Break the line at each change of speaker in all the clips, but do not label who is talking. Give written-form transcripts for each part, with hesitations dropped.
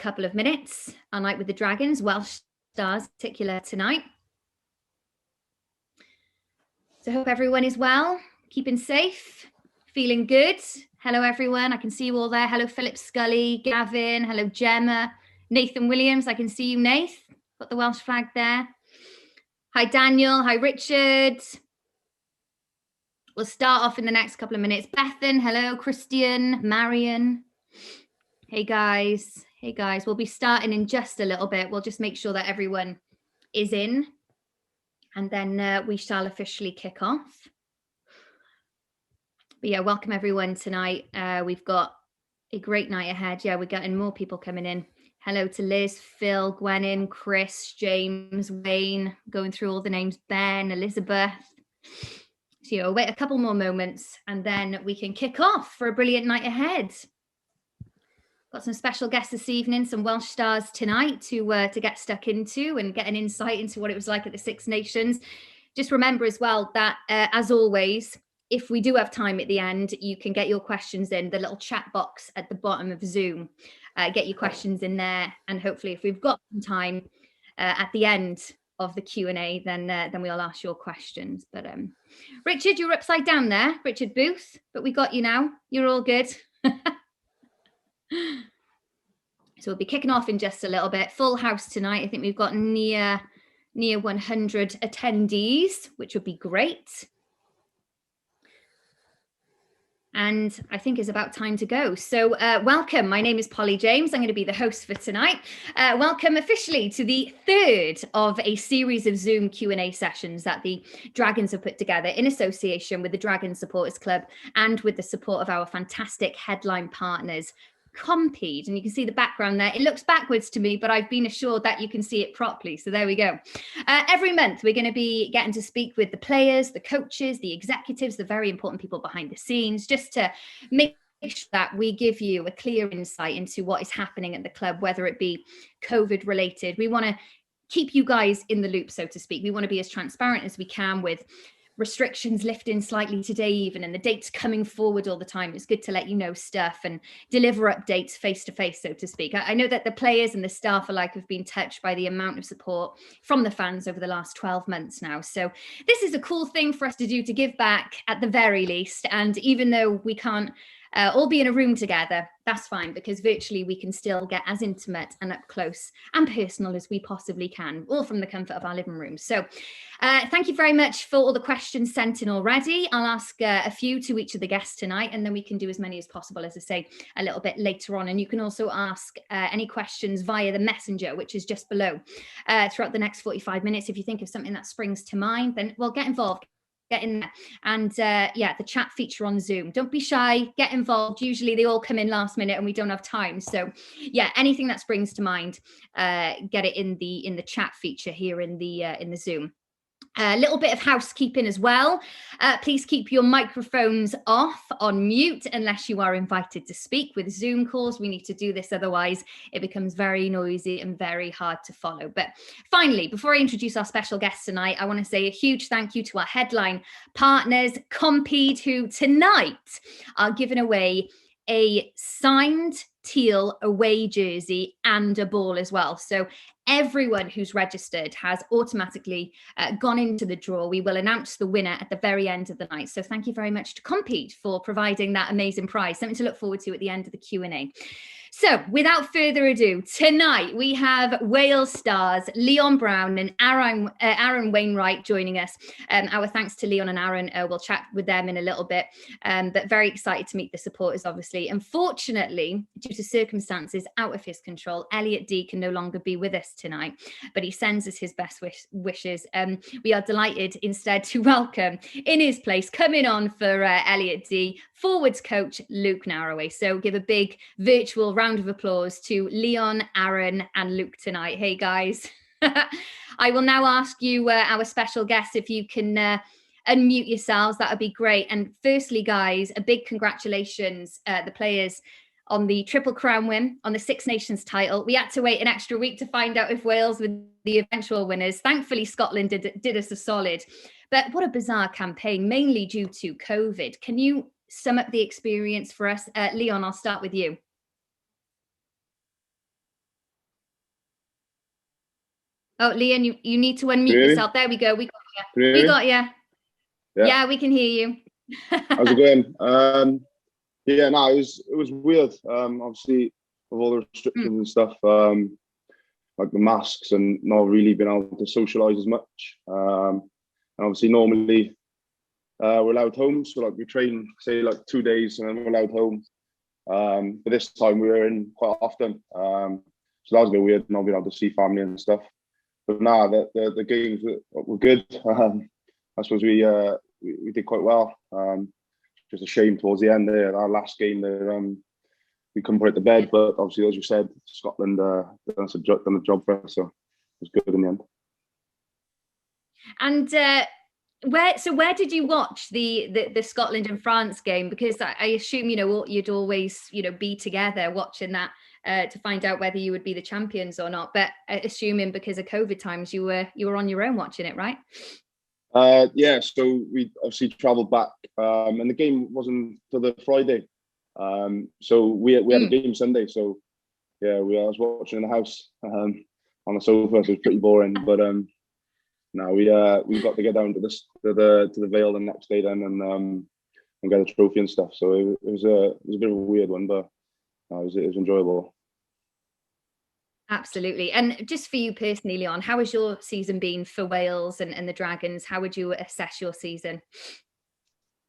couple of minutes. Unlike with the Dragons, Welsh Stars in particular tonight. So I hope everyone is well, keeping safe, feeling good. Hello, everyone. I can see you all there. Hello, Philip Scully, Gavin. Hello, Gemma. Nathan Williams. I can see you, Nath. Got the Welsh flag there. Hi, Daniel. Hi, Richard. We'll start off in the next couple of minutes. Bethan. Hello, Christian. Marion. Hey, guys. Hey, guys. We'll be starting in just a little bit. We'll just make sure that everyone is in. And then we shall officially kick off. But yeah, welcome everyone tonight. We've got a great night ahead. Yeah, we're getting more people coming in. Hello to Liz, Phil, Gwenin, Chris, James, Wayne, going through all the names, Ben, Elizabeth. So, you know, wait a couple more moments and then we can kick off for a brilliant night ahead. Got some special guests this evening, some Welsh Stars tonight to get stuck into and get an insight into what it was like at the Six Nations. Just remember as well that, as always, if we do have time at the end, you can get your questions in the little chat box at the bottom of Zoom. Get your questions in there, and hopefully, if we've got some time at the end of the Q&A, then we'll ask your questions. But Richard, you're upside down there, Richard Booth, but we got you now. You're all good. So we'll be kicking off in just a little bit. Full house tonight. I think we've got near 100 attendees, which would be great. And I think it's about time to go. So welcome. My name is Polly James. I'm going to be the host for tonight. Welcome officially to the third of a series of Zoom Q&A sessions that the Dragons have put together in association with the Dragon Supporters Club and with the support of our fantastic headline partners, Compeed. And you can see the background there. It looks backwards to me, but I've been assured that you can see it properly. So there we go. Every month, we're going to be getting to speak with the players, the coaches, the executives, the very important people behind the scenes, just to make sure that we give you a clear insight into what is happening at the club, whether it be COVID related. We want to keep you guys in the loop, so to speak. We want to be as transparent as we can with restrictions lifting slightly today even, and the dates coming forward all the time. It's good to let you know stuff and deliver updates face to face, so to speak. I know that the players and the staff alike have been touched by the amount of support from the fans over the last 12 months now. So this is a cool thing for us to do, to give back at the very least. And even though we can't all be in a room together, that's fine, because virtually we can still get as intimate and up close and personal as we possibly can, all from the comfort of our living room. So thank you very much for all the questions sent in already. I'll ask a few to each of the guests tonight, and then we can do as many as possible, as I say, a little bit later on. And you can also ask any questions via the messenger, which is just below, throughout the next 45 minutes. If you think of something that springs to mind, then well, get involved. Get in there. And yeah, the chat feature on Zoom. Don't be shy, get involved. Usually they all come in last minute and we don't have time. So yeah, anything that springs to mind, get it in the chat feature here in the Zoom. A little bit of housekeeping as well. Please keep your microphones off, on mute, unless you are invited to speak. With Zoom calls, we need to do this, otherwise it becomes very noisy and very hard to follow. But finally, before I introduce our special guest tonight, I want to say a huge thank you to our headline partners, Compeed, who tonight are giving away a signed teal away jersey and a ball as well. So everyone who's registered has automatically gone into the draw. We will announce the winner at the very end of the night. So thank you very much to Compeed for providing that amazing prize. Something to look forward to at the end of the Q&A. So without further ado, tonight we have Wales stars Leon Brown and Aaron Wainwright joining us. Our thanks to Leon and Aaron. We'll chat with them in a little bit, but very excited to meet the supporters, obviously. Unfortunately, due to circumstances out of his control, Elliot D can no longer be with us tonight, but he sends us his best wishes. We are delighted instead to welcome in his place, coming on for Elliot D, forwards coach Luke Narraway. So give a big virtual round of applause to Leon, Aaron and Luke tonight. Hey guys. I will now ask you, our special guests, if you can unmute yourselves. That would be great. And firstly, guys, a big congratulations, the players, on the Triple Crown win, on the Six Nations title. We had to wait an extra week to find out if Wales were the eventual winners. Thankfully, Scotland did us a solid. But what a bizarre campaign, mainly due to COVID. Can you sum up the experience for us? Leon, I'll start with you. Oh, Leon, you need to unmute
Really?
yourself. There we go. We got you. We
Really?
got you.
Yeah.
Yeah, we can hear you.
How's it going? Yeah, no, it was weird. Obviously, with all the restrictions
Mm,
and stuff, like the masks and not really being able to socialise as much. And obviously, normally we're allowed home, so like we train, say like 2 days, and then we're allowed home. But this time we were in quite often, so that was a bit weird, not being able to see family and stuff. But nah, the games were good. I suppose we did quite well. Just a shame towards the end there, our last game there, we couldn't put it to bed. But obviously, as you said, Scotland done the job for us, so it was good in the end.
And where did you watch the Scotland and France game? Because I assume you'd always be together watching that to find out whether you would be the champions or not. But assuming because of COVID times, you were on your own watching it, right?
Yeah, so we obviously travelled back, and the game wasn't till the Friday. So we had a game Sunday. So yeah, I was watching in the house on the sofa. So it was pretty boring. But no, we got to get down to the Vale the next day then, and get a trophy and stuff. So it was a bit of a weird one, but it was enjoyable.
Absolutely. And just for you personally, Leon, how has your season been for Wales and the Dragons? How would you assess your season?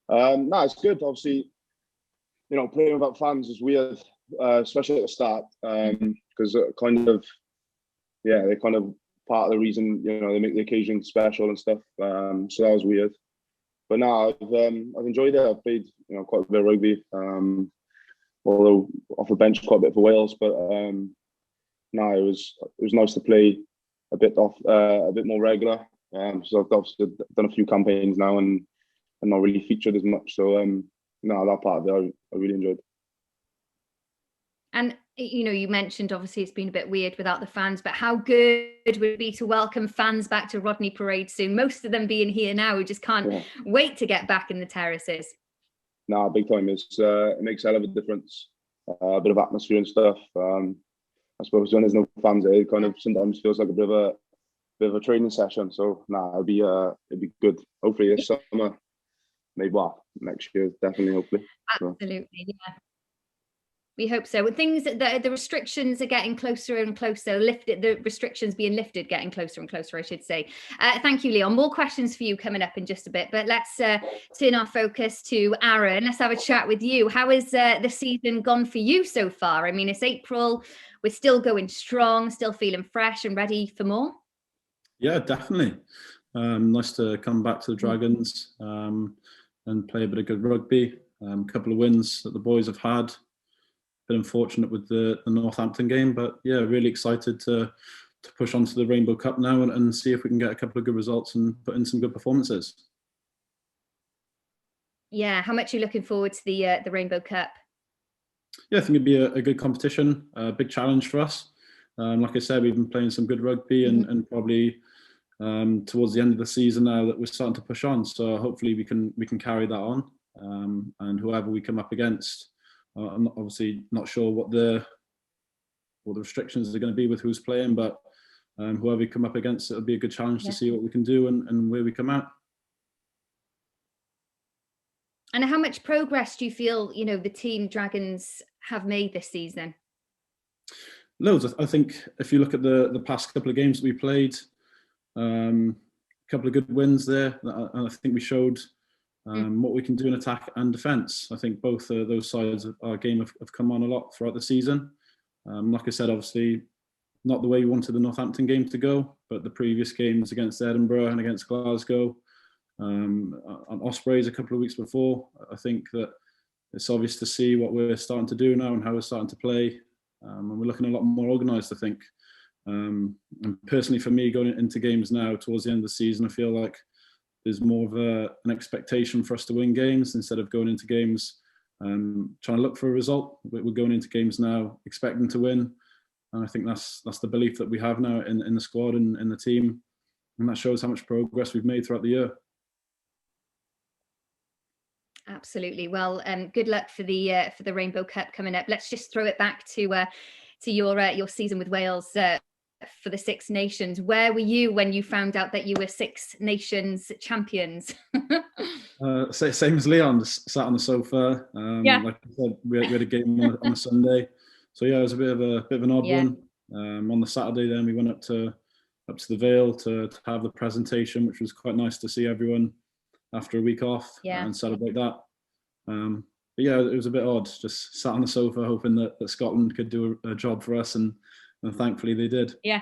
No, it's good. Obviously, playing without fans is weird, especially at the start, because they're kind of part of the reason they make the occasion special and stuff. So that was weird. But now I've enjoyed it. I've played quite a bit of rugby, although off the bench quite a bit for Wales. But no, it was nice to play a bit more regular. So I've obviously done a few campaigns now and not really featured as much. So no, that part of it I really enjoyed.
And you mentioned obviously it's been a bit weird without the fans, but how good would it be to welcome fans back to Rodney Parade soon? Most of them being here now, we just can't wait to get back in the terraces.
Nah, big time. It makes a hell of a difference. A bit of atmosphere and stuff. I suppose when there's no fans, it kind of sometimes feels like a bit of a training session. So nah, it'd be good. Hopefully this summer, maybe next year, definitely. Hopefully.
Absolutely, yeah. We hope so. With things the restrictions are getting closer and closer, the restrictions being lifted, getting closer and closer, I should say. Thank you, Leon. More questions for you coming up in just a bit, but let's turn our focus to Aaron. Let's have a chat with you. How has the season gone for you so far? I mean, it's April. We're still going strong, still feeling fresh and ready for more.
Yeah, definitely. Nice to come back to the Dragons and play a bit of good rugby. A couple of wins that the boys have had. Been unfortunate with the Northampton game, but yeah, really excited to push on to the Rainbow Cup now and see if we can get a couple of good results and put in some good performances.
Yeah, how much are you looking forward to the Rainbow Cup?
Yeah, I think it'd be a good competition, a big challenge for us. Like I said, we've been playing some good rugby and probably towards the end of the season now that we're starting to push on. So hopefully we can carry that on, and whoever we come up against. I'm obviously not sure what the restrictions are going to be with who's playing, but whoever we come up against, it'll be a good challenge to see what we can do and where we come out.
And how much progress do you feel, the team Dragons have made this season?
Loads. I think if you look at the past couple of games that we played, a couple of good wins there. And I think we showed what we can do in attack and defence. I think both those sides of our game have come on a lot throughout the season. Like I said, obviously not the way we wanted the Northampton game to go, but the previous games against Edinburgh and against Glasgow, on Ospreys a couple of weeks before, I think that it's obvious to see what we're starting to do now and how we're starting to play. And we're looking a lot more organised, I think. And personally for me, going into games now towards the end of the season, I feel like there's more of an expectation for us to win games instead of going into games trying to look for a result. We're going into games now expecting to win, and I think that's the belief that we have now in the squad and in the team, and that shows how much progress we've made throughout the year.
Absolutely. Well, good luck for the Rainbow Cup coming up. Let's just throw it back to your season with Wales. for the Six Nations. Where were you when you found out that you were Six Nations champions?
Same as Leon, just sat on the sofa. Like I said, we had a game on a Sunday, so yeah, it was a bit of an odd one. On the Saturday, then we went up to the Vale to have the presentation, which was quite nice to see everyone after a week off and celebrate that. But yeah, it was a bit odd, just sat on the sofa hoping that Scotland could do a job for us, and thankfully they did.
Yeah.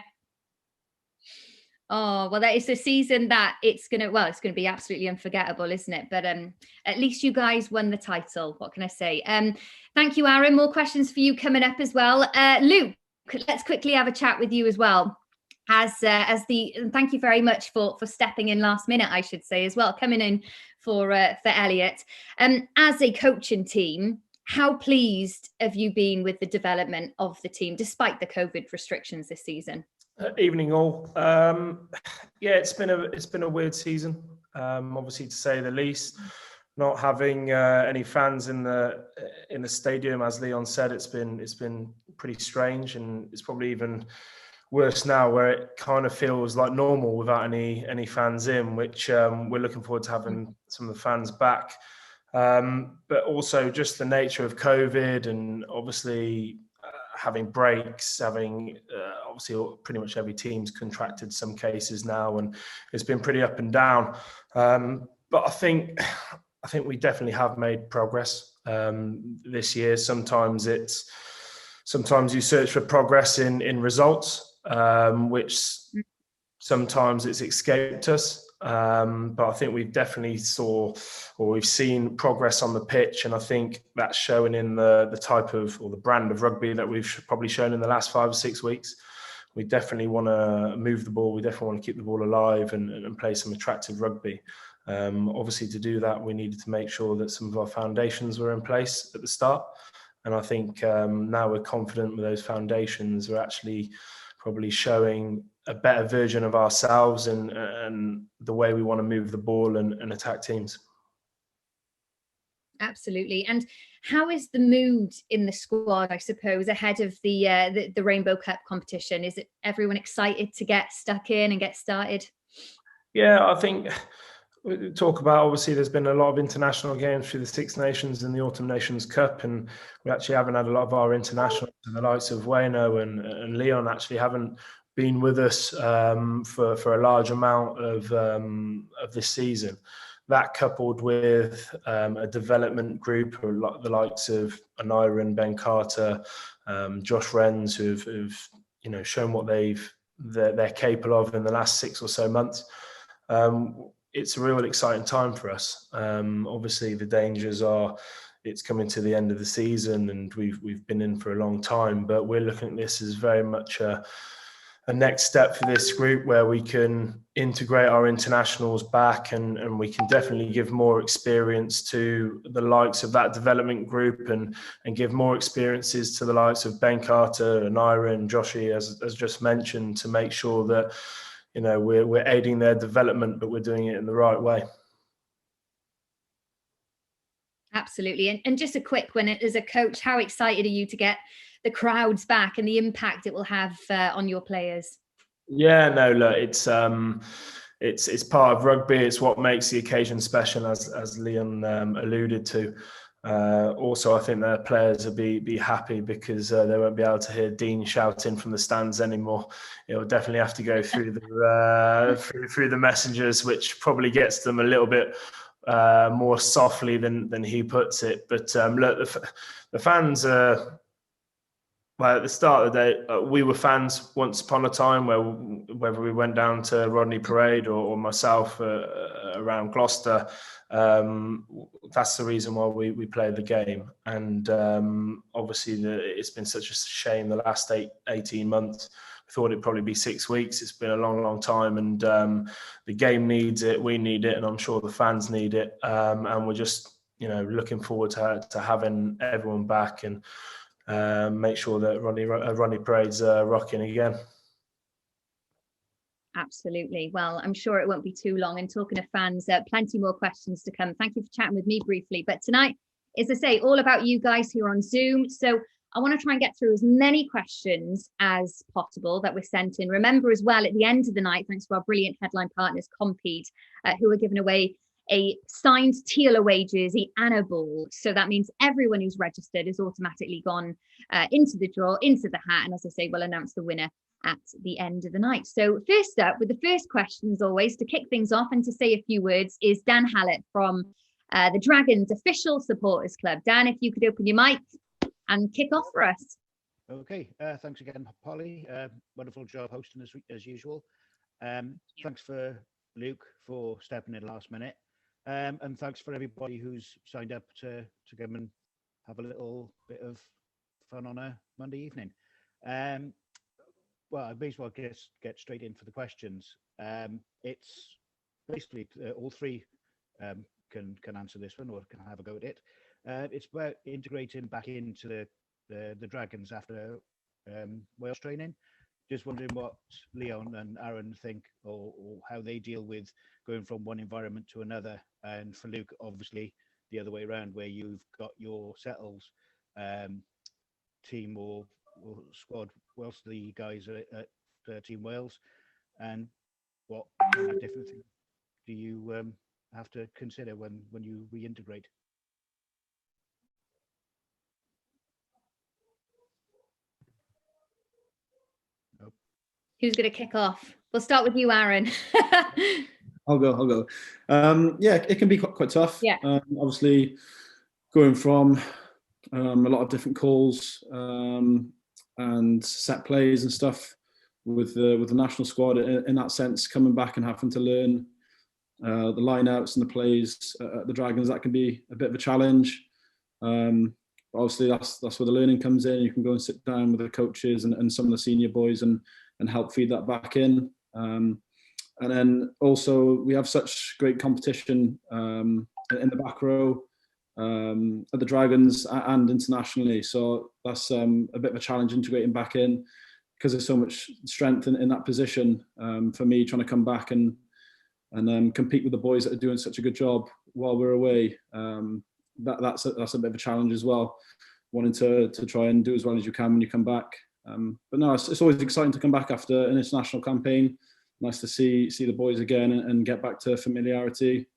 Oh, well, that is a season that it's going to be absolutely unforgettable, isn't it? But at least you guys won the title. What can I say? Thank you, Aaron. More questions for you coming up as well. Luke, let's quickly have a chat with you as well. Thank you very much for stepping in last minute, I should say, as well, coming in for Elliot. As a coaching team, how pleased have you been with the development of the team despite the COVID restrictions this season?
Evening all. Yeah, it's been a weird season, obviously, to say the least. Not having any fans in the stadium, as Leon said, it's been pretty strange, and it's probably even worse now, where it kind of feels like normal without any fans in, which we're looking forward to having some of the fans back. But also just the nature of COVID, and obviously having breaks, obviously pretty much every team's contracted some cases now, and it's been pretty up and down. But I think we definitely have made progress this year. Sometimes you search for progress in results, which sometimes it's escaped us. But I think we've definitely we've seen progress on the pitch, and I think that's showing in the type of, or the brand of rugby that we've probably shown in the last 5 or 6 weeks. We definitely want to move the ball. We definitely want to keep the ball alive and play some attractive rugby. Obviously, to do that, we needed to make sure that some of our foundations were in place at the start. And I think now we're confident with those foundations. We're actually probably showing a better version of ourselves and the way we want to move the ball and attack teams.
Absolutely. And how is the mood in the squad, I suppose, ahead of the Rainbow Cup competition? Is it everyone excited to get stuck in and get started?
Yeah, I think we talk about, obviously, there's been a lot of international games through the Six Nations and the Autumn Nations Cup, and we actually haven't had a lot of our internationals, and the likes of Wayno and Leon actually haven't been with us for a large amount of this season. That, coupled with a development group, the likes of Aniran, Ben Carter, Josh Wrens, who've shown what they're capable of in the last 6 or so months. It's a real exciting time for us. Obviously, the dangers are it's coming to the end of the season, and we've been in for a long time. But we're looking at this as very much a next step for this group, where we can integrate our internationals back, and we can definitely give more experience to the likes of that development group, and give more experiences to the likes of Ben Carter and Ira and Joshy, as just mentioned, to make sure that we're aiding their development, but we're doing it in the right way.
Absolutely. And just a quick one, as a coach, how excited are you to get the crowds back and the impact it will have on your players?
Yeah, no, look, it's part of rugby. It's what makes the occasion special, as Leon alluded to. Also, I think the players will be happy because they won't be able to hear Dean shouting from the stands anymore. It will definitely have to go through the messengers, which probably gets them a little bit more softly than he puts it. But look, the fans are. Well, at the start of the day, we were fans once upon a time, whether we went down to Rodney Parade or myself around Gloucester. That's the reason why we play the game. And obviously, it's been such a shame the last 18 months. We thought it'd probably be 6 weeks. It's been a long, long time. And the game needs it. We need it. And I'm sure the fans need it. And we're just, looking forward to having everyone back and make sure that Rodney Parade's rocking again.
Absolutely. Well, I'm sure it won't be too long. And talking to fans, plenty more questions to come. Thank you for chatting with me briefly. But tonight, as I say, all about you guys here on Zoom. So I want to try and get through as many questions as possible that were sent in. Remember as well, at the end of the night, thanks to our brilliant headline partners, Compeed, who are giving away a signed teal away jersey and a ball. So that means everyone who's registered is automatically gone into the draw, into the hat. And as I say, we'll announce the winner at the end of the night. So first up, with the first question, as always, to kick things off and to say a few words, is Dan Hallett from the Dragons Official Supporters Club. Dan, if you could open your mic and kick off for us.
Okay, thanks again, Polly. Wonderful job hosting as usual. Thanks for Luke for stepping in last minute. And thanks for everybody who's signed up to come and have a little bit of fun on a Monday evening. Well, I may as well get straight in for the questions. It's basically all three can answer this one or can have a go at it. It's about integrating back into the Dragons after Wales training. Just wondering what Leon and Aaron think or how they deal with going from one environment to another. And for Luke, obviously, the other way around, where you've got your settles team or squad, whilst the guys are at Team Wales. And what kind of different things do you have to consider when you reintegrate?
Who's going to kick off? We'll start with you, Aaron.
I'll go. Yeah, it can be quite tough.
Yeah.
Obviously, going from a lot of different calls and set plays and stuff with the national squad. In that sense, coming back and having to learn the lineouts and the plays at the Dragons, that can be a bit of a challenge. Obviously, that's where the learning comes in. You can go and sit down with the coaches and some of the senior boys and help feed that back in. And then also we have such great competition in the back row at the Dragons and internationally. So that's a bit of a challenge integrating back in because there's so much strength in that position. For me, trying to come back and compete with the boys that are doing such a good job while we're away. That's a bit of a challenge as well, wanting to try and do as well as you can when you come back. But no, it's always exciting to come back after an international campaign. Nice to see the boys again and get back to familiarity.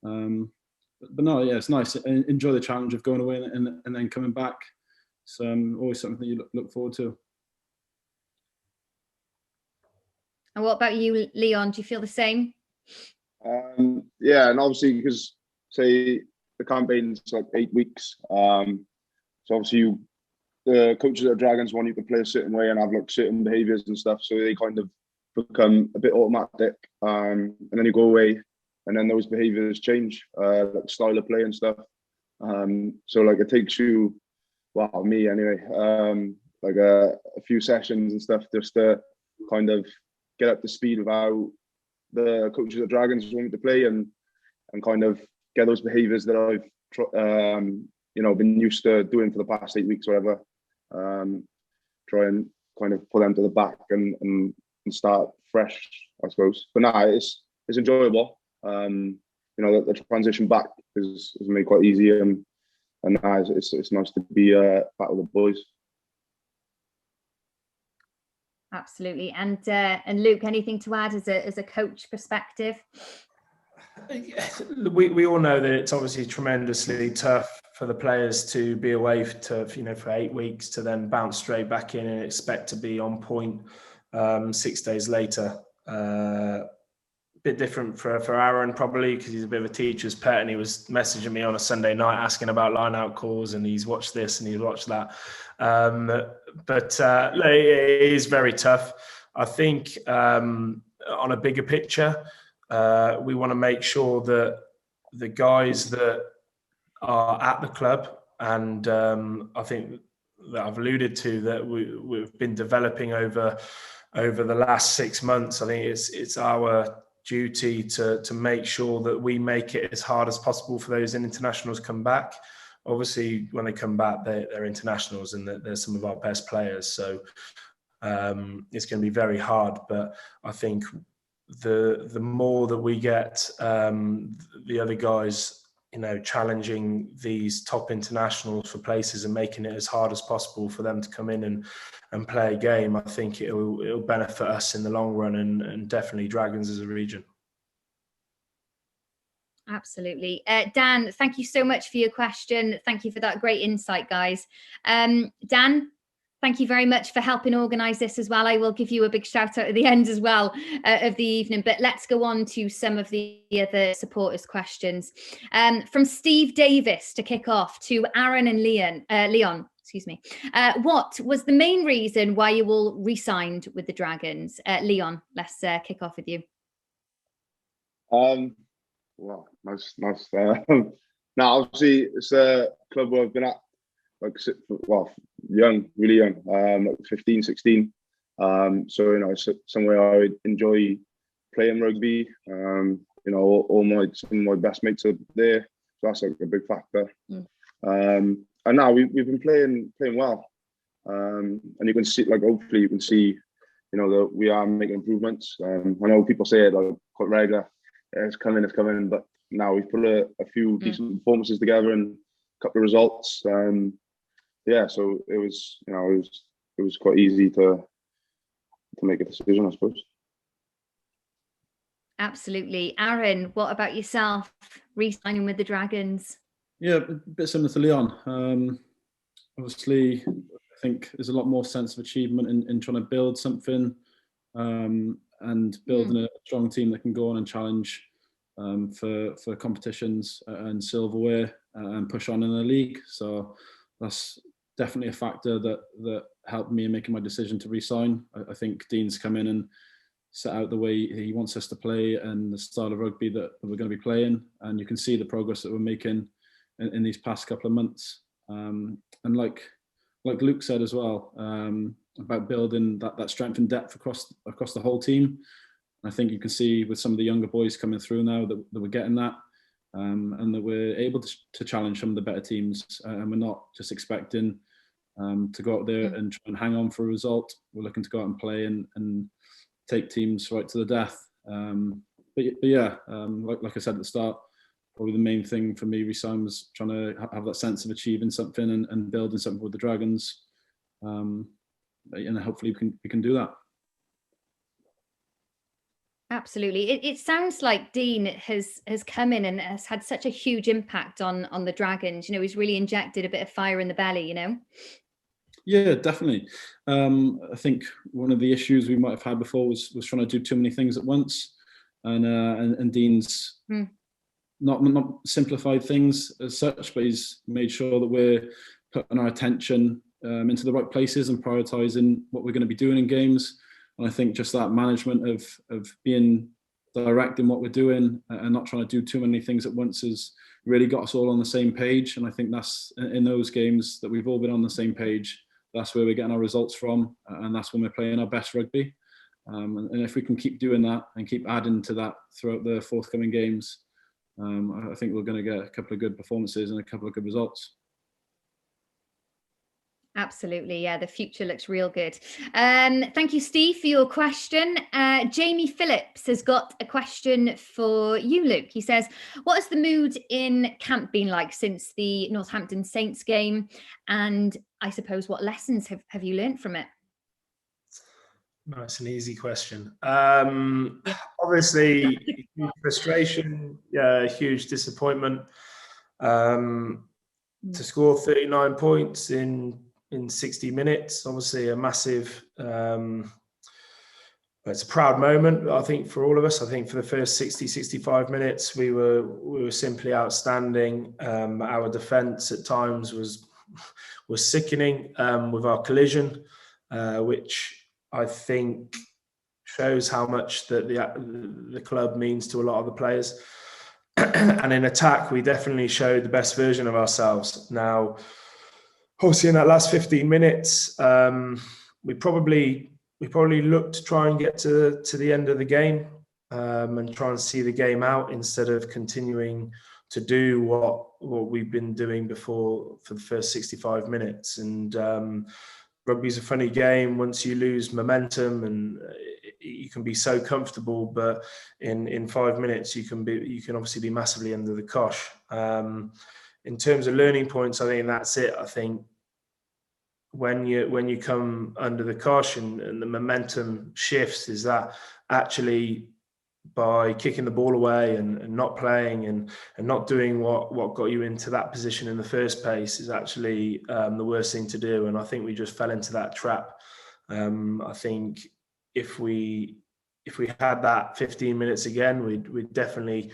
But no, yeah, it's nice. Enjoy the challenge of going away and then coming back. It's always something that you look forward to.
And what about you, Leon? Do you feel the same?
Yeah, and obviously because say the campaign's like 8 weeks, so obviously the coaches at the Dragons want you to play a certain way and have like certain behaviours and stuff, so they kind of become a bit automatic, and then you go away and then those behaviours change, like style of play and stuff. So like it takes you, well, me anyway, like a few sessions and stuff just to kind of get up to speed with how the coaches at Dragons want me to play and kind of get those behaviours that I've been used to doing for the past 8 weeks or whatever. Try and kind of pull them to the back and start fresh, I suppose. But nah, it's enjoyable. The transition back is made quite easy, and nah, it's nice to be back with the boys.
Absolutely. And Luke, anything to add as a coach perspective?
We all know that it's obviously tremendously tough for the players to be away for 8 weeks to then bounce straight back in and expect to be on point 6 days later. Bit different for Aaron probably because he's a bit of a teacher's pet, and he was messaging me on a Sunday night asking about line-out calls, and he's watched this and he's watched that. But it is very tough. I think on a bigger picture, we want to make sure that the guys that are at the club, and I think that I've alluded to that we've been developing over the last 6 months. I think it's our duty to make sure that we make it as hard as possible for those internationals come back. Obviously, when they come back, they're internationals and they're some of our best players. So it's going to be very hard. But I think the more that we get the other guys challenging these top internationals for places and making it as hard as possible for them to come in and play a game, I think it'll benefit us in the long run and definitely Dragons as a region.
Absolutely. Dan, thank you so much for your question. Thank you for that great insight, guys. Dan, thank you very much for helping organise this as well. I will give you a big shout out at the end as well of the evening, but let's go on to some of the other supporters' questions. From Steve Davis to kick off to Aaron and Leon, excuse me. What was the main reason why you all re-signed with the Dragons? Leon, let's kick off with you.
Well, nice. Now, obviously, it's a club where I've been at, really young, like 15, 16. So, it's somewhere I enjoy playing rugby. Some of my best mates are there. So that's like a big factor. And now we've been playing well. And you can see, hopefully you can see, that we are making improvements. I know people say it quite regular. It's coming, but now we've put a few decent performances together and a couple of results. So it was quite easy to make a decision, I suppose.
Absolutely. Aaron, what about yourself, re-signing with the Dragons?
Yeah, a bit similar to Leon. Obviously, I think there's a lot more sense of achievement in trying to build something and building a strong team that can go on and challenge for competitions and silverware and push on in the league. So that's definitely a factor that helped me in making my decision to re-sign. I think Dean's come in and set out the way he wants us to play and the style of rugby that we're going to be playing, and you can see the progress that we're making in these past couple of months. And like Luke said as well, about building that strength and depth across the whole team. I think you can see with some of the younger boys coming through now that we're getting that, and that we're able to challenge some of the better teams, and we're not just expecting to go out there and try and hang on for a result. We're looking to go out and play and take teams right to the death. But yeah, like I said at the start, probably the main thing for me re-sign was trying to have that sense of achieving something and building something with the Dragons. And hopefully we can do that.
Absolutely. It sounds like Dean has come in and has had such a huge impact on the Dragons. He's really injected a bit of fire in the belly,
Yeah, definitely. I think one of the issues we might have had before was trying to do too many things at once, and Dean's not simplified things as such, but he's made sure that we're putting our attention into the right places and prioritising what we're going to be doing in games. And I think just that management of being direct in what we're doing and not trying to do too many things at once has really got us all on the same page. And I think that's in those games that we've all been on the same page. That's where we're getting our results from, and that's when we're playing our best rugby. And if we can keep doing that and keep adding to that throughout the forthcoming games, I think we're going to get a couple of good performances and a couple of good results.
Absolutely. Yeah, the future looks real good. Thank you, Steve, for your question. Jamie Phillips has got a question for you, Luke. He says, what has the mood in camp been like since the Northampton Saints game? And I suppose what lessons have you learned from it?
Nice and easy question. Obviously, huge frustration, huge disappointment. To score 39 points in 60 minutes, obviously a massive, it's a proud moment, I think, for all of us. I think for the first 65 minutes, we were simply outstanding. Our defence at times was sickening with our collision, which I think shows how much that the club means to a lot of the players. And in attack, we definitely showed the best version of ourselves. Now, obviously, in that last 15 minutes, we probably looked to try and get to the end of the game and try and see the game out instead of continuing to do what we've been doing before for the first 65 minutes. And rugby's a funny game. Once you lose momentum, and you can be so comfortable, but in 5 minutes you can obviously be massively under the cosh. In terms of learning points, I think that's it. I think when you come under the cosh and the momentum shifts, is that actually by kicking the ball away and not playing and not doing what got you into that position in the first place is actually the worst thing to do. And I think we just fell into that trap. I think if we had that 15 minutes again, we'd definitely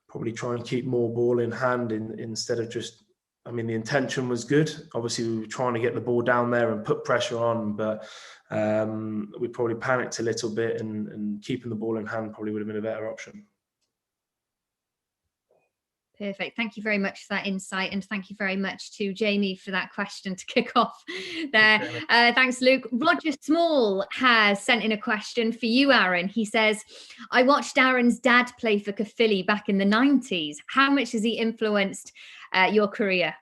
probably try and keep more ball in hand instead of just, I mean, the intention was good. Obviously, we were trying to get the ball down there and put pressure on, but we probably panicked a little bit, and keeping the ball in hand probably would have been a better option.
Perfect. Thank you very much for that insight, and thank you very much to Jamie for that question to kick off there. Thanks, Luke. Roger Small has sent in a question for you, Aaron. He says, I watched Aaron's dad play for Caerphilly back in the 90s. How much has he influenced your career?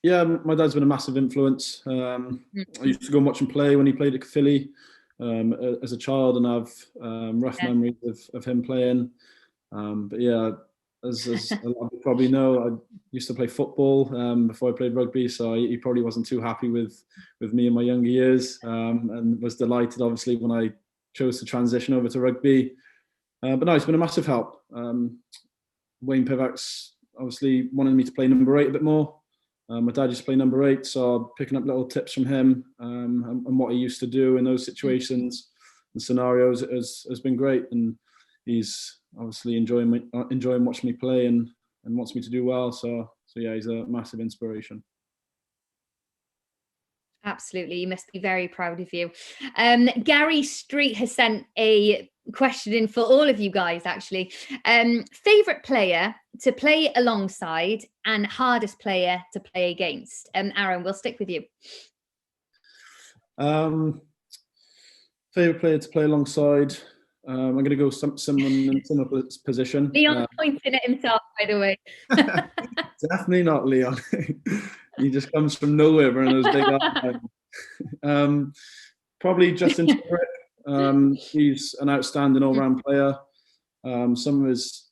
Yeah, my dad's been a massive influence. I used to go and watch him play when he played at Caerphilly as a child, and have rough memories of him playing. But yeah, as a lot of you probably know, I used to play football before I played rugby, so he probably wasn't too happy with me in my younger years, and was delighted, obviously, when I chose to transition over to rugby. But no, it's been a massive help. Wayne Pivac's obviously wanted me to play number 8 a bit more. My dad used to play number 8, so picking up little tips from him and what he used to do in those situations and scenarios has been great. And he's obviously enjoying watching me play and wants me to do well. So yeah, he's a massive inspiration.
Absolutely. You must be very proud of you. Gary Street has sent a question in for all of you guys, actually. Favorite player to play alongside and hardest player to play against? Aaron, we'll stick with you.
Favorite player to play alongside? I'm going to go someone in a similar position.
Leon pointing at himself, by the way.
Definitely not Leon. He just comes from nowhere wearing those big arms. Probably Justin Turek. He's an outstanding all-round player. Some of his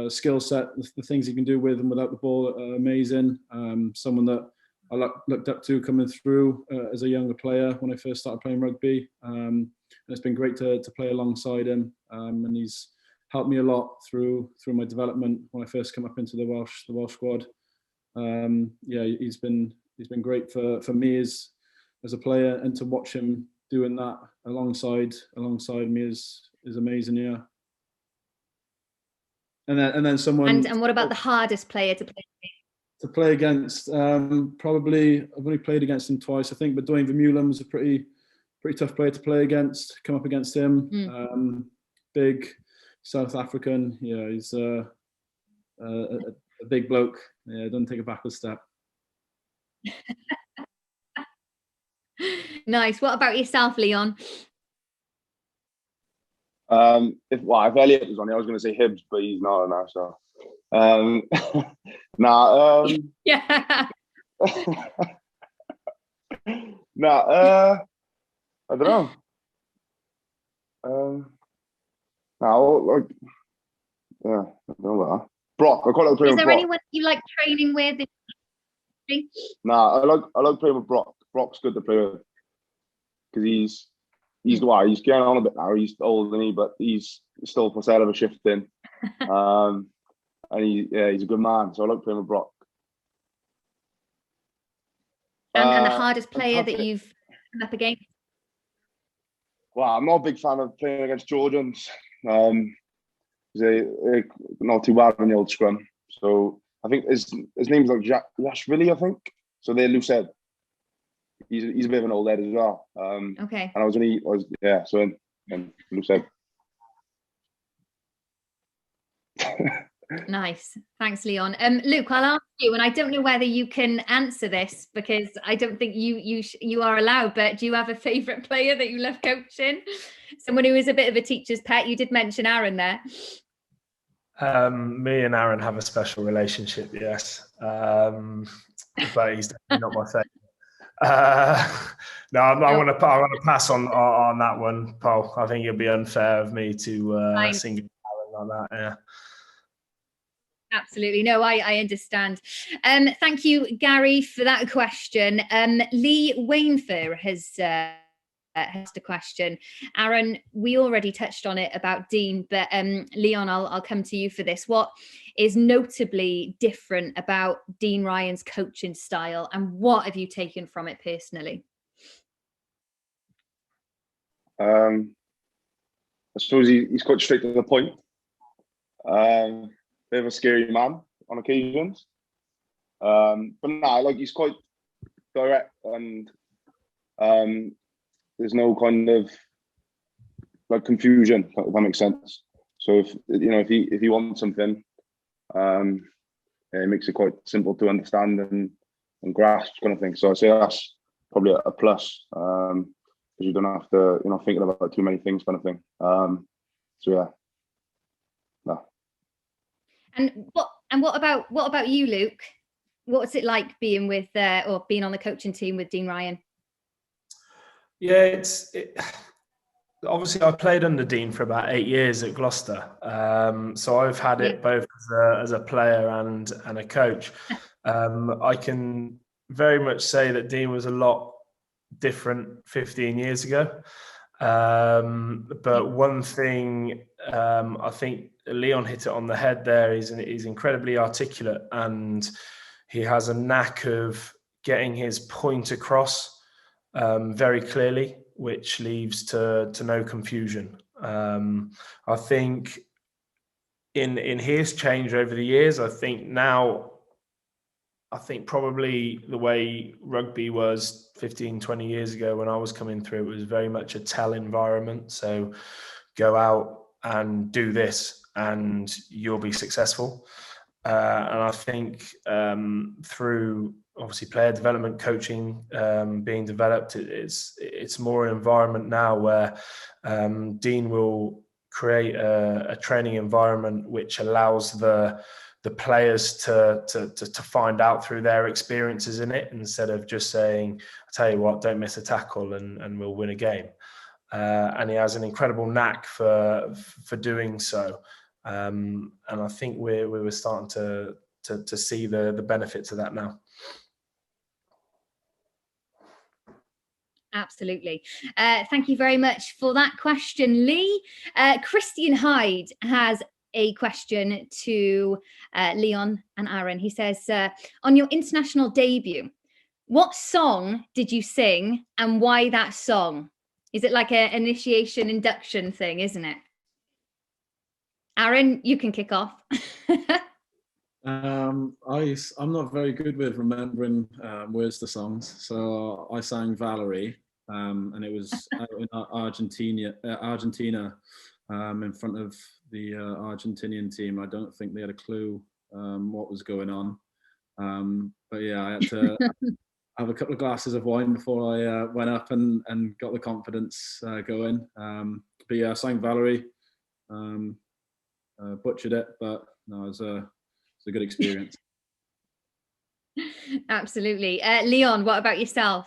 skill set, the things he can do with and without the ball, are amazing. Someone that I looked up to coming through as a younger player when I first started playing rugby. And it's been great to play alongside him. And he's helped me a lot through my development when I first came up into the Welsh squad. Yeah, he's been great for me as a player, and to watch him doing that alongside me is amazing. Yeah. And then someone. And
what about the hardest player to play against?
To play against, probably I've only played against him twice, I think. But Dwayne Vermeulen was a pretty tough player to play against. Come up against him, big South African. Yeah, he's a big bloke. Yeah, doesn't take a backward step.
Nice. What about yourself, Leon?
If Elliot was on here, I was going to say Hibbs, but he's not now. So,
yeah.
I don't know. I don't know that. Brock. I call it playing with Brock. Is there
anyone you like training with?
I like playing with Brock. Brock's good to play with because he's getting on a bit now. He's old, isn't he? But he's still puts a hell of a shift in. And he's a good man. So I like playing with Brock.
And the hardest player that you've come up against?
Well, I'm not a big fan of playing against Georgians. They're not too bad in the old scrum. So I think his name's like Yashvili, I think. So they're loose head. He's a bit of an old head as well.
Okay.
And so in loose head.
Nice. Thanks, Leon. Luke, I'll ask you, and I don't know whether you can answer this because I don't think you are allowed, but do you have a favourite player that you love coaching? Someone who is a bit of a teacher's pet? You did mention Aaron there.
Me and Aaron have a special relationship, yes. But he's definitely not my No, I want to pass on that one, Paul. I think it'd be unfair of me to single Aaron like that. Yeah.
Absolutely. No, I understand. Thank you, Gary, for that question. Lee Wainfer has asked a question. Aaron, we already touched on it about Dean, but Leon, I'll come to you for this. What is notably different about Dean Ryan's coaching style, and what have you taken from it personally?
I suppose he's quite straight to the point. Bit of a scary man on occasions, but like he's quite direct, and there's no kind of like confusion, if that makes sense. So if he wants something, it makes it quite simple to understand and grasp, kind of thing. So I say that's probably a plus, because you don't have to, thinking about too many things, kind of thing. So yeah. No.
And what about you, Luke? What's it like being with or being on the coaching team with Dean Ryan?
Yeah, obviously I played under Dean for about 8 years at Gloucester, so I've had it both as a player and a coach. I can very much say that Dean was a lot different 15 years ago. But one thing, I think Leon hit it on the head there. He's incredibly articulate, and he has a knack of getting his point across very clearly, which leads to no confusion. I think in his change over the years, I think probably the way rugby was 15, 20 years ago when I was coming through, it was very much a tell environment. So go out and do this and you'll be successful. And I think through obviously player development coaching being developed, it's more an environment now where Dean will create a training environment which allows the players to find out through their experiences in it, instead of just saying, I tell you what, don't miss a tackle and we'll win a game. And he has an incredible knack for doing so. And I think we were starting to see the benefits of that now.
Absolutely. Thank you very much for that question, Lee. Christian Hyde has a question to Leon and Aaron. He says, on your international debut, what song did you sing and why that song? Is it like an initiation induction thing, isn't it? Aaron, you can kick off.
I'm not very good with remembering words to songs, so I sang Valerie, and it was out in Argentina, in front of the Argentinian team. I don't think they had a clue what was going on, but yeah, I had to have a couple of glasses of wine before I went up and got the confidence going. But yeah, I sang Valerie, butchered it, but no, it was a good experience.
Absolutely. Leon, what about yourself?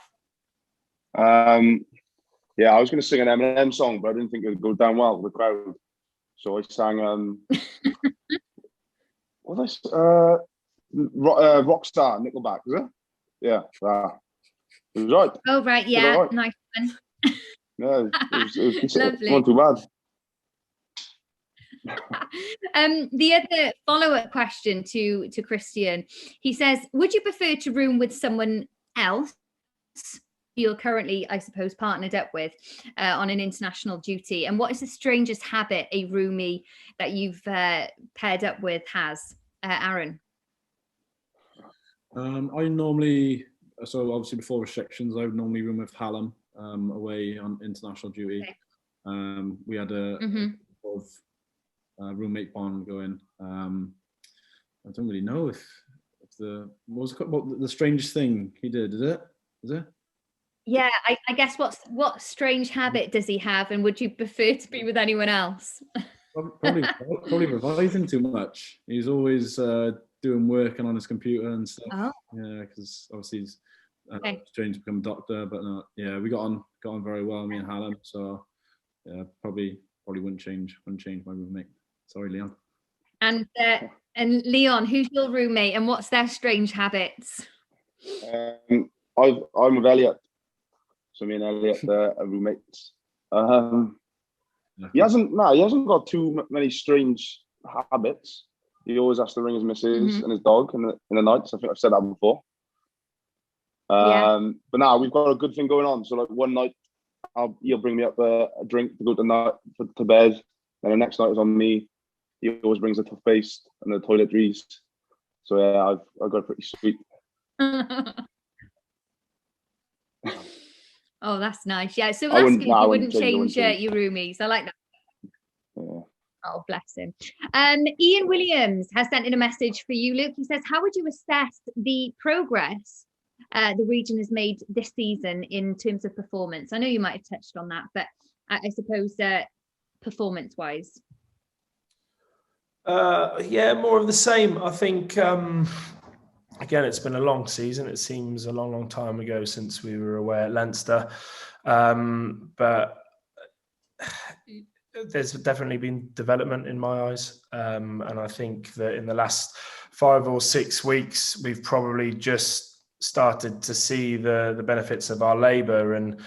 Yeah, I was going to sing an Eminem song, but I didn't think it would go down well with the crowd. So I sang, what was I? Rockstar, Nickelback, is it? Yeah, it was right.
Oh, right, yeah, right. Nice one.
Yeah, it was
Lovely.
Not too bad.
The other follow-up question to Christian, he says, would you prefer to room with someone else you're currently, I suppose, partnered up with on an international duty? And what is the strangest habit a roomie that you've paired up with has? Aaron?
I normally, so obviously before restrictions, I would normally room with Hallett away on international duty. Okay. We had a roommate bond going. I don't really know if what the strangest thing he did, is it?
Yeah, I guess what strange habit does he have, and would you prefer to be with anyone else?
Probably revising too much. He's always doing work and on his computer and stuff.
Oh.
Yeah, because obviously he's
Okay.
Strange to become a doctor, but yeah, we got on very well, me and Hallett. So yeah, probably wouldn't change my roommate. Sorry, Leon.
And Leon, who's your roommate and what's their strange habits?
I'm with Elliot, so me and Elliot are roommates. He hasn't got too many strange habits. He always has to ring his missus and his dog in the nights. I think I've said that before. But now we've got a good thing going on. So like one night, he'll bring me up a drink to go to bed. And the next night is on me. He always brings the toothpaste and the toiletries. So yeah, I've got it pretty sweet.
Oh, that's nice. Yeah, so that's good. You wouldn't change your roomies. I like that.
Yeah.
Oh, bless him. Ian Williams has sent in a message for you, Luke. He says, how would you assess the progress the region has made this season in terms of performance? I know you might have touched on that, but I suppose performance-wise.
Yeah, more of the same. I think, again, it's been a long season. It seems a long time ago since we were away at Leinster. But there's definitely been development in my eyes. And I think that in the last 5 or 6 weeks, we've probably just started to see the benefits of our labour. And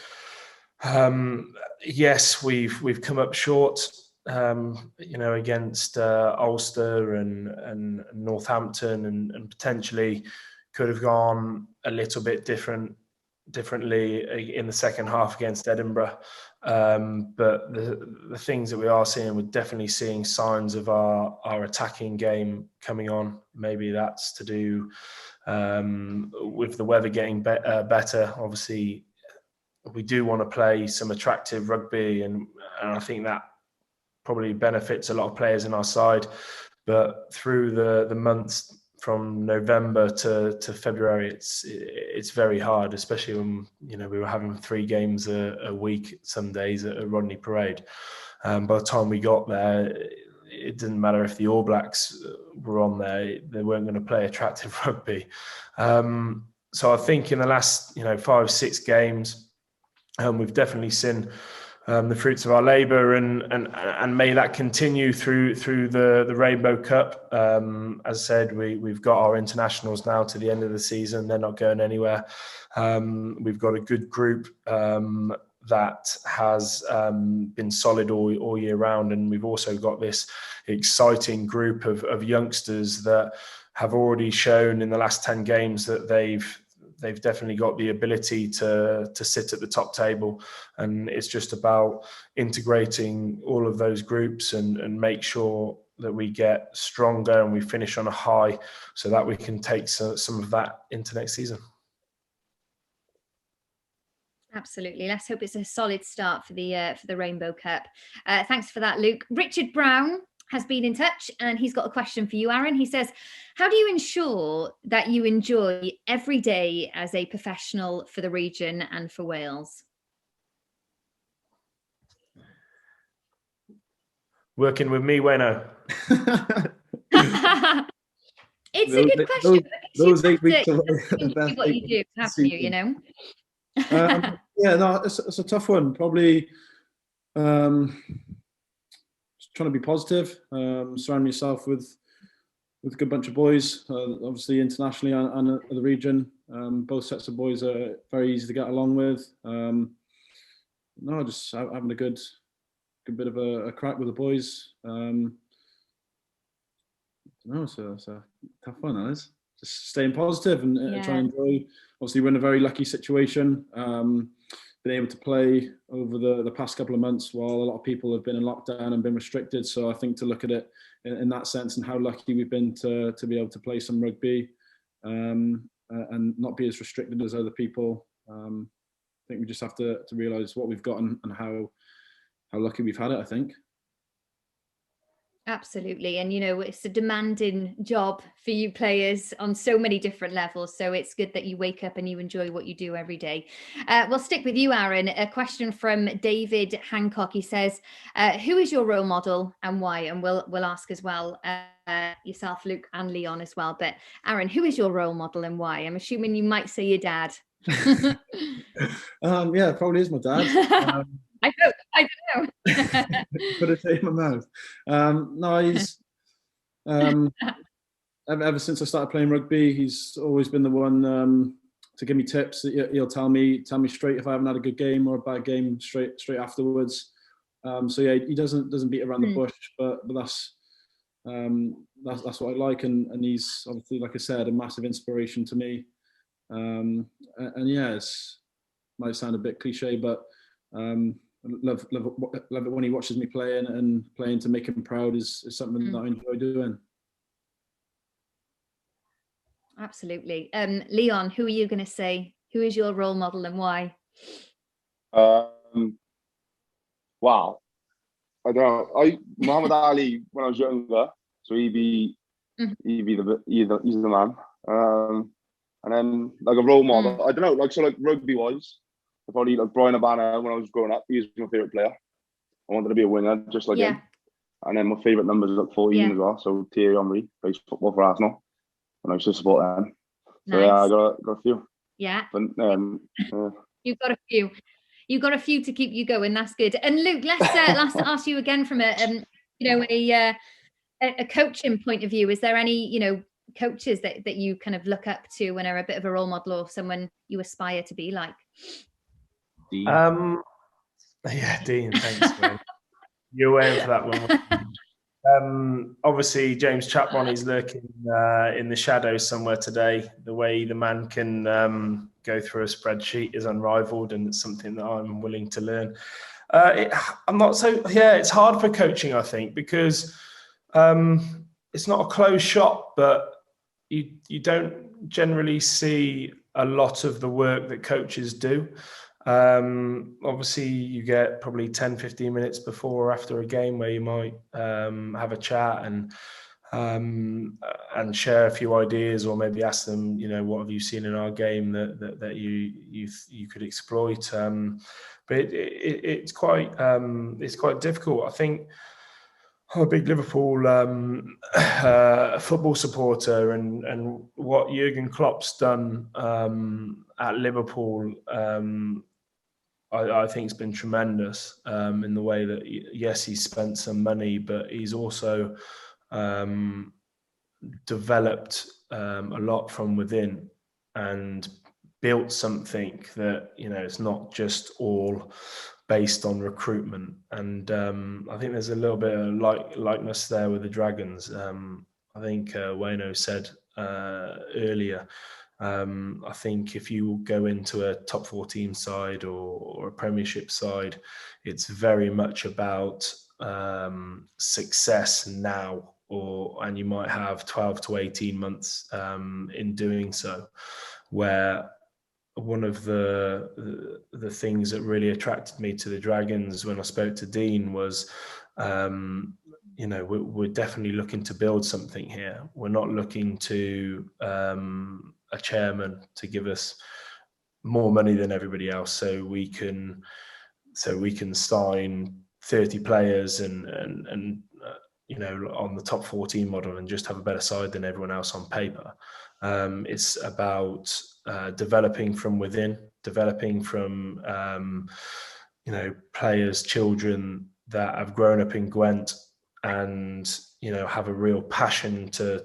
yes, we've come up short, against Ulster and Northampton, and potentially could have gone a little bit differently in the second half against Edinburgh. But the things that we are seeing, we're definitely seeing signs of our attacking game coming on. Maybe that's to do with the weather getting better. Obviously, we do want to play some attractive rugby, and I think that probably benefits a lot of players in our side. But through the months from November to February, it's very hard, especially when we were having 3 games a week some days at Rodney Parade. By the time we got there, it didn't matter if the All Blacks were on there; they weren't going to play attractive rugby. So I think in the last 5-6 games, we've definitely seen the fruits of our labour, and may that continue through the Rainbow Cup. As I said, we've got our internationals now to the end of the season. They're not going anywhere. We've got a good group that has been solid all year round, and we've also got this exciting group of youngsters that have already shown in the last 10 games that they've definitely got the ability to sit at the top table. And it's just about integrating all of those groups and make sure that we get stronger and we finish on a high, so that we can take some of that into next season.
Absolutely. Let's hope it's a solid start for the Rainbow Cup. Thanks for that, Luke. Richard Brown has been in touch, and he's got a question for you, Aaron. He says, how do you ensure that you enjoy every day as a professional for the region and for Wales?
Working with me, Wayno.
It's a good question.
Those 8 weeks
of what you do, have you,
it's a tough one. Probably trying to be positive, surround yourself with a good bunch of boys, obviously internationally and the region. Both sets of boys are very easy to get along with. Just having a good bit of a crack with the boys. It's a tough one, that is. Just staying positive and trying to enjoy. Obviously, we're in a very lucky situation. Been able to play over the past couple of months while a lot of people have been in lockdown and been restricted. So I think to look at it in that sense and how lucky we've been to be able to play some rugby and not be as restricted as other people. I think we just have to realise what we've got and how lucky we've had it, I think.
Absolutely. And, it's a demanding job for you players on so many different levels. So it's good that you wake up and you enjoy what you do every day. We'll stick with you, Aaron. A question from David Hancock. He says, who is your role model and why? And we'll ask as well, yourself, Luke, and Leon as well. But Aaron, who is your role model and why? I'm assuming you might say your dad.
Yeah, it probably is my dad.
I don't know.
Put a tape in my mouth. No, he's ever since I started playing rugby, he's always been the one to give me tips. He'll tell me straight if I haven't had a good game or a bad game straight afterwards. So yeah, he doesn't beat around the bush, but that's what I like, and he's obviously, like I said, a massive inspiration to me. And yeah, it might sound a bit cliche, but love it when he watches me playing, and playing to make him proud is something that I enjoy doing.
Absolutely. Leon, who are you going to say? Who is your role model and why?
Wow. I don't know. Muhammad Ali when I was younger, so he's the man. And then like a role model, I don't know, like rugby wise, I probably like Brian Abana when I was growing up. He was my favourite player. I wanted to be a winger, just like him. And then my favourite number is like 14 as well. So Thierry Henry plays football for Arsenal, and I used to support them. So yeah, I got a few.
Yeah.
But,
You've got a few. You've got a few to keep you going. That's good. And Luke, let's ask you again from a coaching point of view. Is there any coaches that you kind of look up to and are a bit of a role model, or someone you aspire to be like?
Dean.
Yeah, Dean. Thanks, man. You're waiting for that one. Obviously, James Chapman is lurking in the shadows somewhere today. The way the man can go through a spreadsheet is unrivaled, and it's something that I'm willing to learn. It's hard for coaching, I think, because it's not a closed shop, but you don't generally see a lot of the work that coaches do. Obviously you get probably 10-15 minutes before or after a game where you might have a chat and share a few ideas, or maybe ask them, what have you seen in our game that you could exploit. But it's quite difficult. I think I'm a big Liverpool football supporter, and what Jurgen Klopp's done at Liverpool, I think it's been tremendous in the way that, yes, he's spent some money, but he's also developed a lot from within and built something that, it's not just all based on recruitment. And I think there's a little bit of likeness there with the Dragons. I think Wayno said earlier, I think if you go into a top 14 side or a Premiership side, it's very much about success now, and you might have 12 to 18 months in doing so, where one of the things that really attracted me to the Dragons when I spoke to Dean was, we're definitely looking to build something here. We're not looking to a chairman to give us more money than everybody else, so we can sign 30 players and on the top 14 model and just have a better side than everyone else on paper. It's about developing from within, developing from players, children that have grown up in Gwent and have a real passion to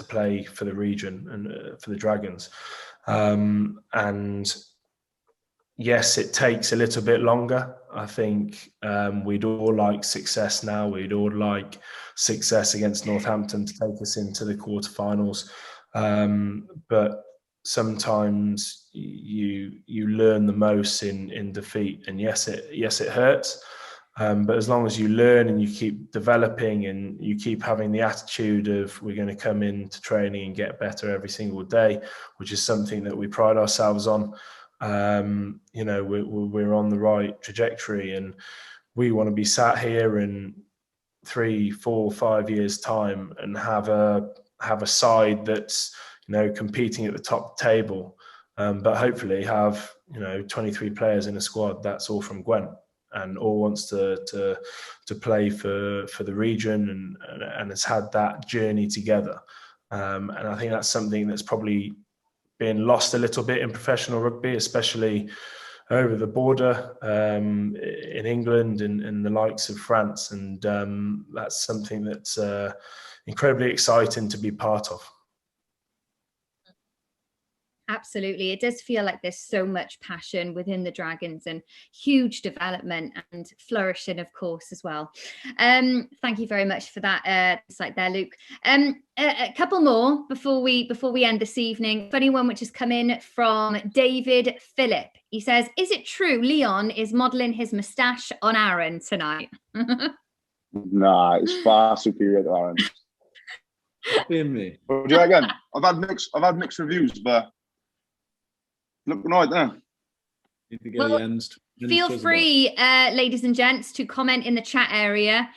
play for the region and for the Dragons. And yes, it takes a little bit longer. I think we'd all like success now. We'd all like success against Northampton to take us into the quarterfinals. But sometimes you learn the most in defeat. And yes, it hurts. But as long as you learn and you keep developing and you keep having the attitude of we're going to come into training and get better every single day, which is something that we pride ourselves on, we're on the right trajectory, and we want to be sat here in 3, 4, 5 years time and have a side that's competing at the top table, but hopefully have 23 players in a squad that's all from Gwent and all wants to play for the region and has had that journey together. And I think that's something that's probably being lost a little bit in professional rugby, especially over the border in England and the likes of France. And that's something that's incredibly exciting to be part of.
Absolutely. It does feel like there's so much passion within the Dragons and huge development and flourishing, of course, as well. Thank you very much for that insight there, Luke. A couple more before we end this evening. Funny one which has come in from David Phillip. He says, is it true Leon is modelling his moustache on Aaron tonight?
Nah, it's far superior to Aaron.
Me.
What do you reckon? I've had mixed reviews, but looking right there.
Need to get the ends.
Feel free, ladies and gents, to comment in the chat area.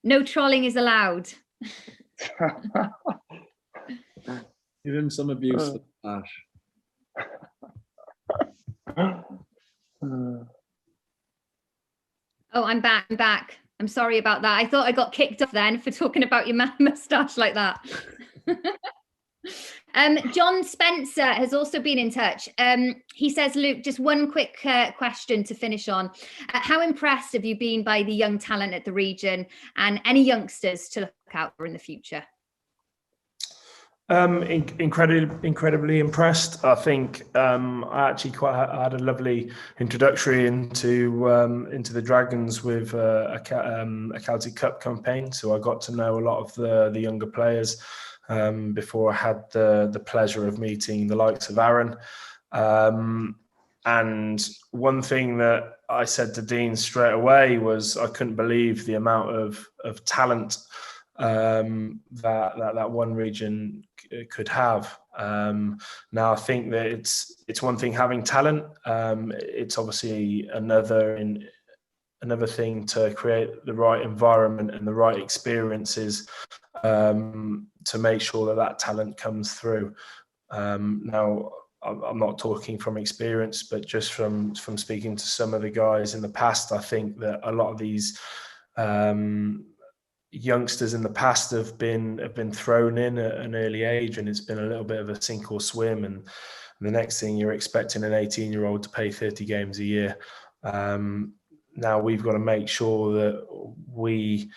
No trolling is allowed.
Give him some abuse for Ash.
Oh, I'm back. I'm sorry about that. I thought I got kicked off then for talking about your moustache like that. John Spencer has also been in touch. He says, Luke, just one quick question to finish on. How impressed have you been by the young talent at the region and any youngsters to look out for in the future?
Incredibly impressed. I think I actually had a lovely introductory into the Dragons with a Celtic Cup campaign. So I got to know a lot of the younger players before I had the pleasure of meeting the likes of Aaron. And one thing that I said to Dean straight away was I couldn't believe the amount of talent that one region could have. Now I think that it's one thing having talent. It's obviously another thing to create the right environment and the right experiences to make sure that talent comes through. Now I'm not talking from experience, but just from speaking to some of the guys in the past, I think that a lot of these youngsters in the past have been thrown in at an early age, and it's been a little bit of a sink or swim. And the next thing, you're expecting an 18-year-old to play 30 games a year. Now we've got to make sure that we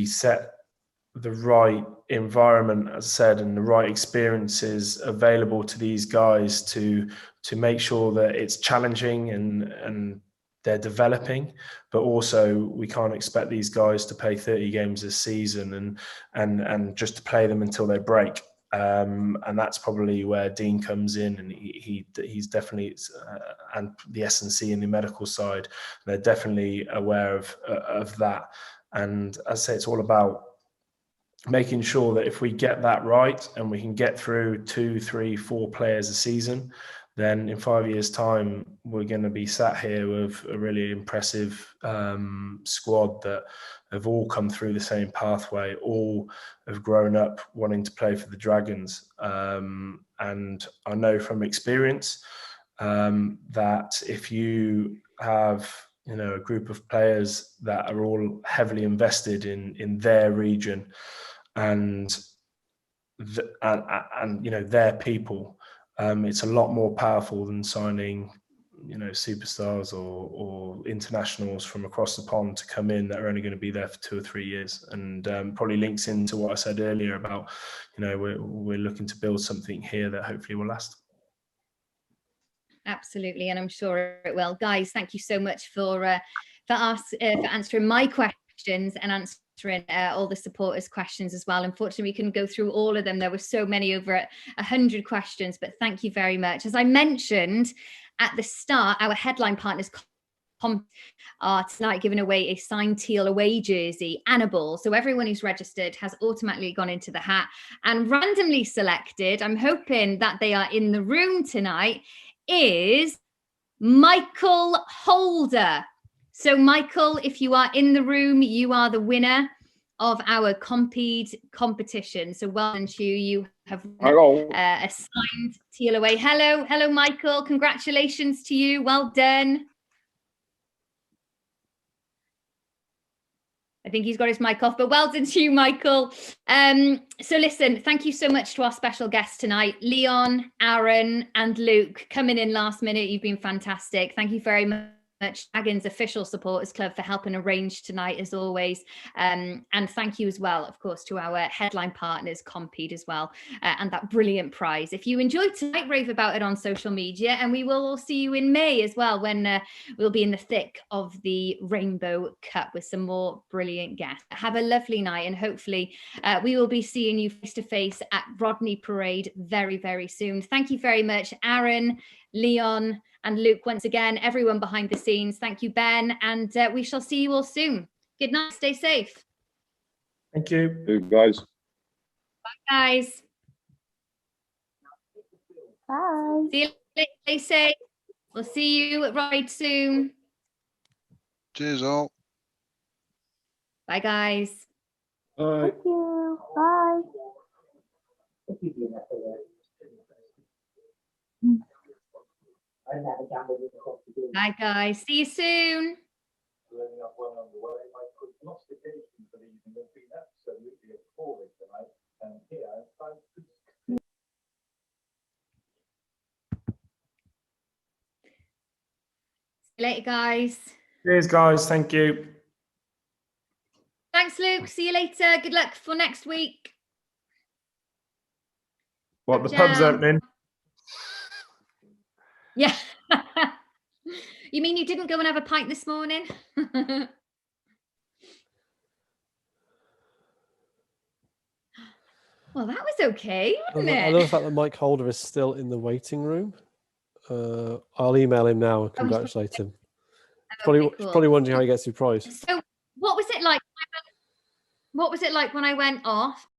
set the right environment, as I said, and the right experiences available to these guys to make sure that it's challenging and they're developing, but also we can't expect these guys to play 30 games this season and just to play them until they break. And that's probably where Dean comes in, and he's definitely and the S&C and the medical side, they're definitely aware of that. And as I say, it's all about making sure that if we get that right and we can get through 2, 3, 4 players a season, then in 5 years' time, we're going to be sat here with a really impressive squad that have all come through the same pathway, all have grown up wanting to play for the Dragons. And I know from experience that if you have a group of players that are all heavily invested in their region and their people, it's a lot more powerful than signing, superstars or internationals from across the pond to come in that are only going to be there for 2 or 3 years. And probably links into what I said earlier about, we're looking to build something here that hopefully will last.
Absolutely, and I'm sure it will. Guys, thank you so much for answering my questions and answering all the supporters' questions as well. Unfortunately, we couldn't go through all of them. There were so many, over 100 questions, but thank you very much. As I mentioned at the start, our headline partners are tonight giving away a signed teal away jersey, Annabelle. So everyone who's registered has automatically gone into the hat and randomly selected, I'm hoping that they are in the room tonight, is Michael Holder. So Michael, if you are in the room, you are the winner of our Compeed competition. So well done to you. You have a signed teal away. Hello, Michael. Congratulations to you. Well done. I think he's got his mic off, but well done to you, Michael. So listen, thank you so much to our special guests tonight, Leon, Aaron, and Luke, coming in last minute. You've been fantastic. Thank you very much. Dragon's official supporters club for helping arrange tonight, as always, and thank you as well, of course, to our headline partners, Compeed, as well, and that brilliant prize. If you enjoyed tonight, rave about it on social media, and we will all see you in May as well, when we'll be in the thick of the Rainbow Cup with some more brilliant guests. Have a lovely night, and hopefully we will be seeing you face to face at Rodney Parade very, very soon. Thank you very much, Aaron, Leon, and Luke, once again, everyone behind the scenes. Thank you, Ben, and we shall see you all soon. Good night. Stay safe.
Thank you.
Good, guys.
Bye, guys.
Bye.
See you later. Stay safe. We'll see you at Ride soon.
Cheers all.
Bye, guys.
Bye.
Thank you. Bye.
Bye, guys. See you soon. See you later, guys.
Cheers, guys. Thank you.
Thanks, Luke. See you later. Good luck for next week.
What, the pub's
Ciao.
opening?
Yeah. You mean you didn't go and have a pint this morning? Well, that was okay, wasn't
I love the
it?
fact that Mike Holder is still in the waiting room. I'll email him now and congratulate him.
Okay,
He's
cool.
probably wondering how he gets his prize.
So what was it like? What was it like when I went off